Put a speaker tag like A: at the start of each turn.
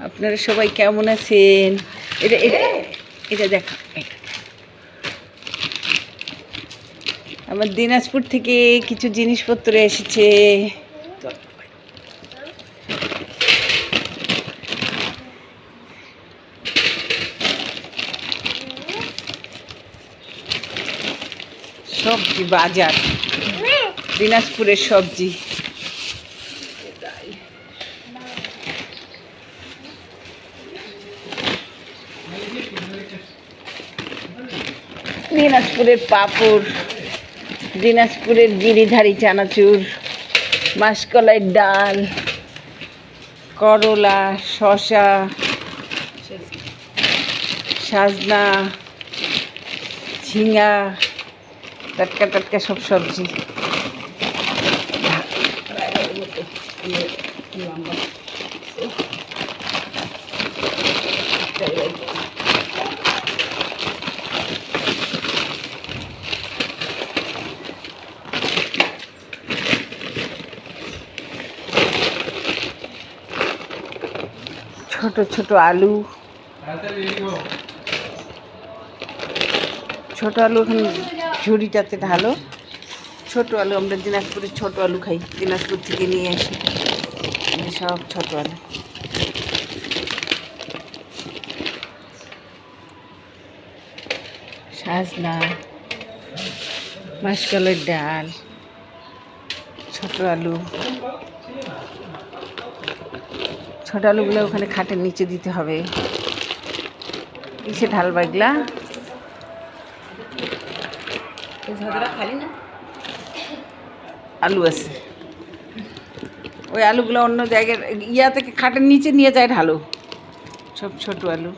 A: আপনারা সবাই কেমন আছেন? এটা এটা এটা দেখা, আমার দিনাজপুর থেকে কিছু জিনিসপত্র এসেছে। সবজি বাজার, দিনাজপুরের সবজি। দিনাজপুরের পাঁপড়, দিনাজপুরের গিরিধারী চানাচুর, মাসকলাইয়ের ডাল, করলা, শসা, সাজনা, ঝিঙা, টাটকা টাটকা সব সবজি। ছোট ছোট আলু, ছোট আলু ওখানে ঝুড়িটাতে ঢালো। ছোট আলু, আমরা দিনাজপুরে ছোট আলু খাই, দিনাজপুর থেকে নিয়ে আসি সব ছোট আলু। সাজনা, মাসকলাইয়ের ডাল, ছোট আলু। ছোট আলুগুলো ওখানে খাটের নিচে দিতে হবে। কিসে ঢালবা এগুলা? আলু আছে, ওই আলুগুলো অন্য জায়গায় ইয়া থেকে খাটের নিচে নিয়ে যায় ঢালো। সব ছোট আলু।